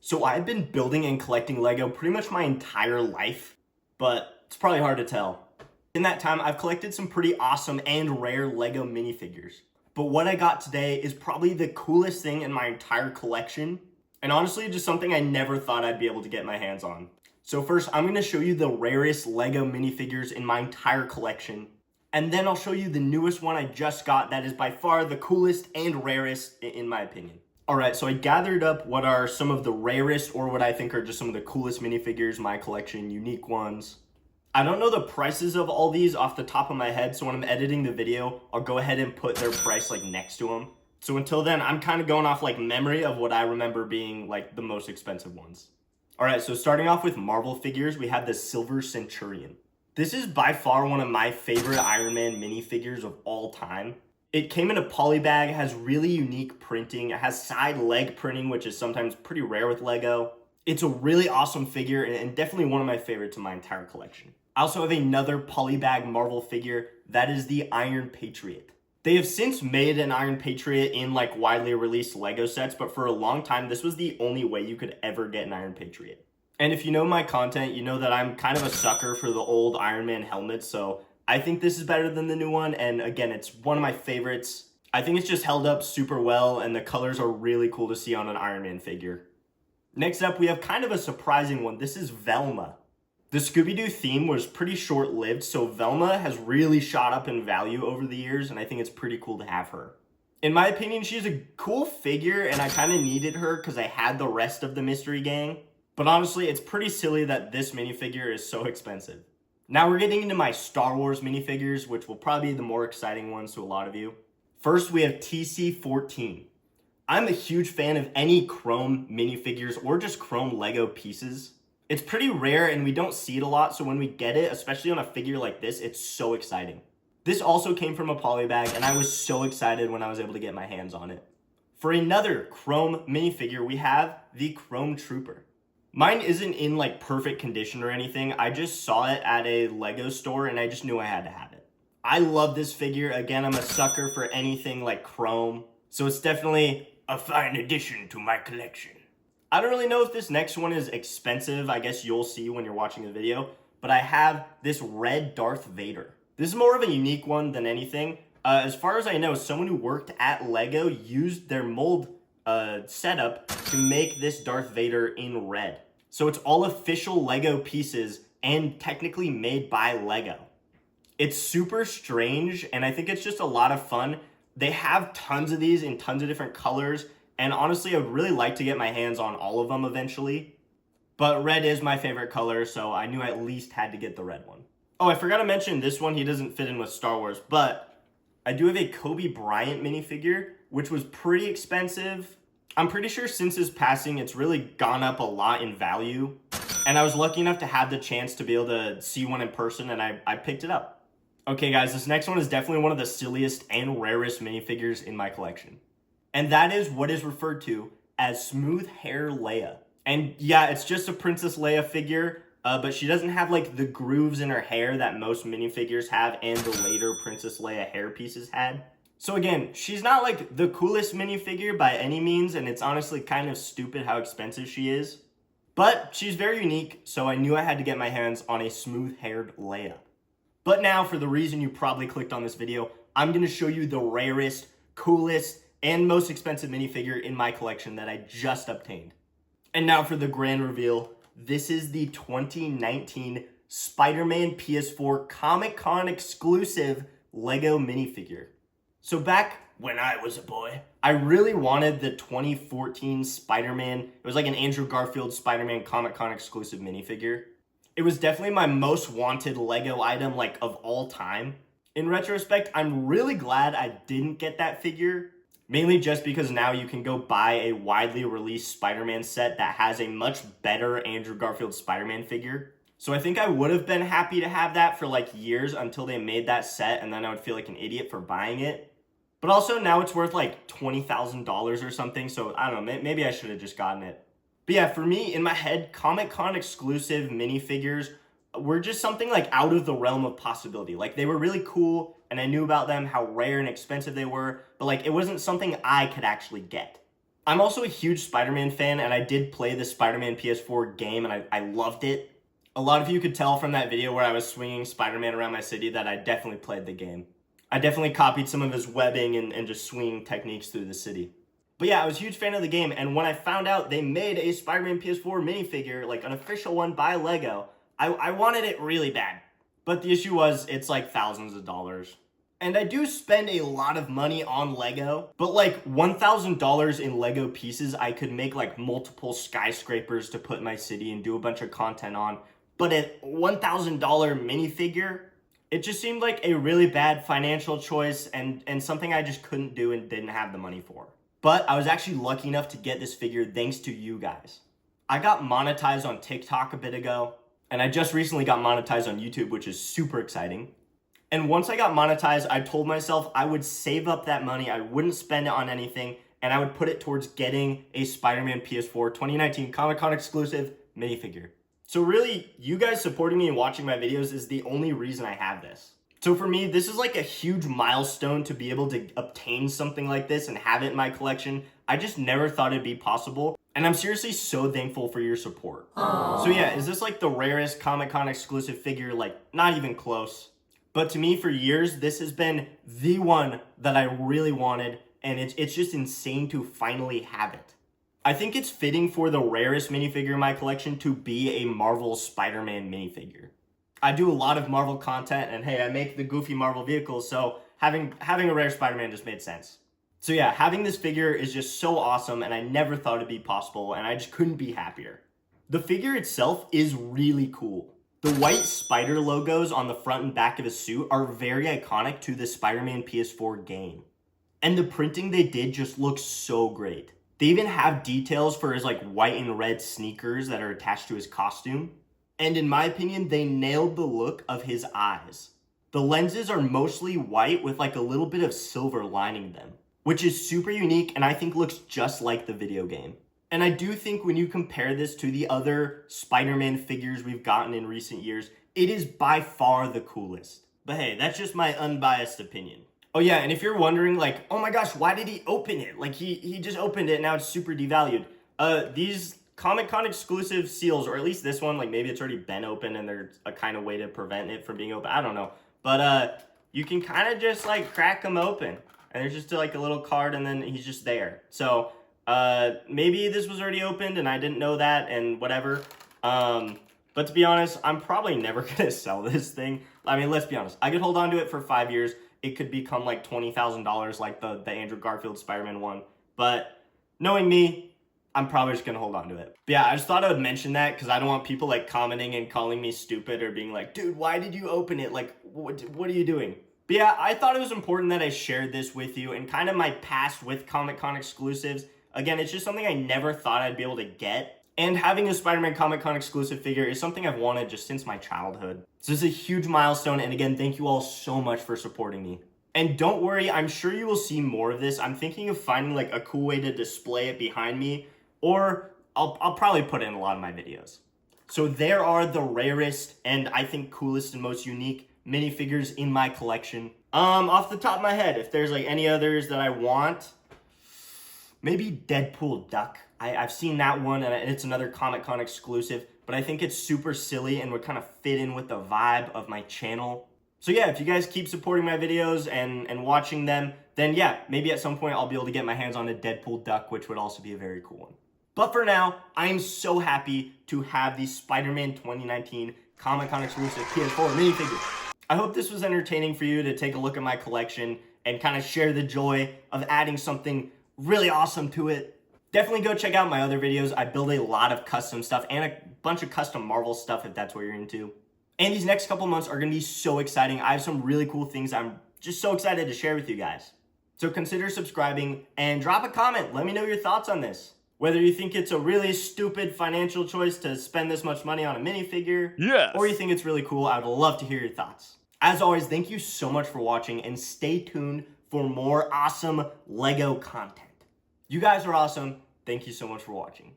So I've been building and collecting Lego pretty much my entire life, but it's probably hard to tell. In that time, I've collected some pretty awesome and rare Lego minifigures. But what I got today is probably the coolest thing in my entire collection, and honestly, just something I never thought I'd be able to get my hands on. So first, I'm going to show you the rarest Lego minifigures in my entire collection, and then I'll show you the newest one I just got that is by far the coolest and rarest in my opinion. Alright, so I gathered up what are some of the rarest or what I think are just some of the coolest minifigures in my collection, unique ones. I don't know the prices of all these off the top of my head, so when I'm editing the video, I'll go ahead and put their price like next to them. So until then, I'm kind of going off like memory of what I remember being like the most expensive ones. Alright, so starting off with Marvel figures, we have the Silver Centurion. This is by far one of my favorite Iron Man minifigures of all time. It came in a poly bag, has really unique printing, it has side leg printing, which is sometimes pretty rare with Lego. It's a really awesome figure and definitely one of my favorites in my entire collection. I also have another poly bag Marvel figure, that is the Iron Patriot. They have since made an Iron Patriot in like widely released Lego sets, but for a long time, this was the only way you could ever get an Iron Patriot. And if you know my content, you know that I'm kind of a sucker for the old Iron Man helmets, so I think this is better than the new one, and again, it's one of my favorites. I think it's just held up super well, and the colors are really cool to see on an Iron Man figure. Next up, we have kind of a surprising one. This is Velma. The Scooby-Doo theme was pretty short-lived, so Velma has really shot up in value over the years, and I think it's pretty cool to have her. In my opinion, she's a cool figure, and I kind of needed her because I had the rest of the Mystery Gang. But honestly, it's pretty silly that this minifigure is so expensive. Now we're getting into my Star Wars minifigures, which will probably be the more exciting ones to a lot of you. First, we have TC-14. I'm a huge fan of any chrome minifigures or just chrome Lego pieces. It's pretty rare and we don't see it a lot, so when we get it, especially on a figure like this, it's so exciting. This also came from a poly bag and I was so excited when I was able to get my hands on it. For another chrome minifigure, we have the Chrome Trooper. Mine isn't in like perfect condition or anything. I just saw it at a Lego store and I just knew I had to have it. I love this figure. Again, I'm a sucker for anything like chrome, so it's definitely a fine addition to my collection. I don't really know if this next one is expensive. I guess you'll see when you're watching the video, but I have this red Darth Vader. This is more of a unique one than anything. As far as I know, someone who worked at Lego used their mold setup to make this Darth Vader in red. So it's all official Lego pieces and technically made by Lego. It's super strange and I think it's just a lot of fun. They have tons of these in tons of different colors, and honestly I would really like to get my hands on all of them eventually. But red is my favorite color, so I knew I at least had to get the red one. Oh, I forgot to mention this one, he doesn't fit in with Star Wars, but I do have a Kobe Bryant minifigure, which was pretty expensive. I'm pretty sure since his passing, it's really gone up a lot in value. And I was lucky enough to have the chance to be able to see one in person, and I picked it up. Okay guys, this next one is definitely one of the silliest and rarest minifigures in my collection. And that is what is referred to as Smooth Hair Leia. And yeah, it's just a Princess Leia figure, but she doesn't have like the grooves in her hair that most minifigures have and the later Princess Leia hair pieces had. So again, she's not like the coolest minifigure by any means, and it's honestly kind of stupid how expensive she is. But she's very unique, so I knew I had to get my hands on a smooth-haired Leia. But now, for the reason you probably clicked on this video, I'm going to show you the rarest, coolest, and most expensive minifigure in my collection that I just obtained. And now for the grand reveal. This is the 2019 Spider-Man PS4 Comic-Con exclusive Lego minifigure. So back when I was a boy, I really wanted the 2014 Spider-Man. It was like an Andrew Garfield Spider-Man Comic-Con exclusive minifigure. It was definitely my most wanted Lego item like of all time. In retrospect, I'm really glad I didn't get that figure. Mainly just because now you can go buy a widely released Spider-Man set that has a much better Andrew Garfield Spider-Man figure. So I think I would have been happy to have that for like years until they made that set, and then I would feel like an idiot for buying it. But also now it's worth like $20,000 or something, so I don't know, maybe I should have just gotten it. But yeah, for me, in my head, Comic-Con exclusive minifigures were just something like out of the realm of possibility. Like they were really cool and I knew about them, how rare and expensive they were, but like it wasn't something I could actually get. I'm also a huge Spider-Man fan, and I did play the Spider-Man PS4 game, and I loved it. A lot of you could tell from that video where I was swinging Spider-Man around my city that I definitely played the game. I definitely copied some of his webbing and just swinging techniques through the city. But yeah, I was a huge fan of the game, and when I found out they made a Spider-Man PS4 minifigure, like an official one by LEGO, I wanted it really bad. But the issue was, it's like thousands of dollars. And I do spend a lot of money on LEGO, but like $1,000 in LEGO pieces, I could make like multiple skyscrapers to put in my city and do a bunch of content on. But a $1,000 minifigure, it just seemed like a really bad financial choice and something I just couldn't do and didn't have the money for. But I was actually lucky enough to get this figure thanks to you guys. I got monetized on TikTok a bit ago, and I just recently got monetized on YouTube, which is super exciting. And once I got monetized, I told myself I would save up that money, I wouldn't spend it on anything, and I would put it towards getting a Spider-Man PS4 2019 Comic-Con exclusive minifigure. So really, you guys supporting me and watching my videos is the only reason I have this. So for me, this is like a huge milestone to be able to obtain something like this and have it in my collection. I just never thought it'd be possible. And I'm seriously so thankful for your support. Aww. So yeah, is this like the rarest Comic-Con exclusive figure? Like, not even close. But to me, for years, this has been the one that I really wanted, and it's just insane to finally have it. I think it's fitting for the rarest minifigure in my collection to be a Marvel Spider-Man minifigure. I do a lot of Marvel content, and hey, I make the goofy Marvel vehicles, so having a rare Spider-Man just made sense. So yeah, having this figure is just so awesome, and I never thought it'd be possible, and I just couldn't be happier. The figure itself is really cool. The white spider logos on the front and back of his suit are very iconic to the Spider-Man PS4 game. And the printing they did just looks so great. They even have details for his like white and red sneakers that are attached to his costume. And in my opinion, they nailed the look of his eyes. The lenses are mostly white with like a little bit of silver lining them, which is super unique and I think looks just like the video game. And I do think when you compare this to the other Spider-Man figures we've gotten in recent years, it is by far the coolest. But hey, that's just my unbiased opinion. Oh yeah, and if you're wondering like, oh my gosh, why did he open it? Like he just opened it, now it's super devalued. These Comic-Con exclusive seals, or at least this one, like maybe it's already been open and there's a kind of way to prevent it from being open. I don't know. But you can kind of just like crack them open. And there's just like a little card and then he's just there. So maybe this was already opened and I didn't know that and whatever. But to be honest, I'm probably never gonna sell this thing. I mean, let's be honest. I could hold on to it for 5 years. It could become like $20,000 like the Andrew Garfield Spider-Man one. But knowing me, I'm probably just gonna hold on to it. But yeah, I just thought I would mention that because I don't want people like commenting and calling me stupid or being like, dude, why did you open it? Like, what are you doing? But yeah, I thought it was important that I shared this with you and kind of my past with Comic-Con exclusives. Again, it's just something I never thought I'd be able to get. And having a Spider-Man Comic-Con exclusive figure is something I've wanted just since my childhood. So this is a huge milestone, and again, thank you all so much for supporting me. And don't worry, I'm sure you will see more of this. I'm thinking of finding like a cool way to display it behind me, or I'll probably put it in a lot of my videos. So there are the rarest and I think coolest and most unique minifigures in my collection. Off the top of my head, if there's like any others that I want, maybe Deadpool Duck. I've seen that one, and it's another Comic-Con exclusive, but I think it's super silly and would kind of fit in with the vibe of my channel. So yeah, if you guys keep supporting my videos and watching them, then yeah, maybe at some point I'll be able to get my hands on a Deadpool Duck, which would also be a very cool one. But for now, I am so happy to have the Spider-Man 2019 Comic-Con exclusive PS4 minifigure. I hope this was entertaining for you to take a look at my collection and kind of share the joy of adding something really awesome to it. Definitely go check out my other videos. I build a lot of custom stuff and a bunch of custom Marvel stuff if that's what you're into. And these next couple months are going to be so exciting. I have some really cool things I'm just so excited to share with you guys. So consider subscribing and drop a comment. Let me know your thoughts on this. Whether you think it's a really stupid financial choice to spend this much money on a minifigure, yes, or you think it's really cool, I would love to hear your thoughts. As always, thank you so much for watching and stay tuned for more awesome LEGO content. You guys are awesome. Thank you so much for watching.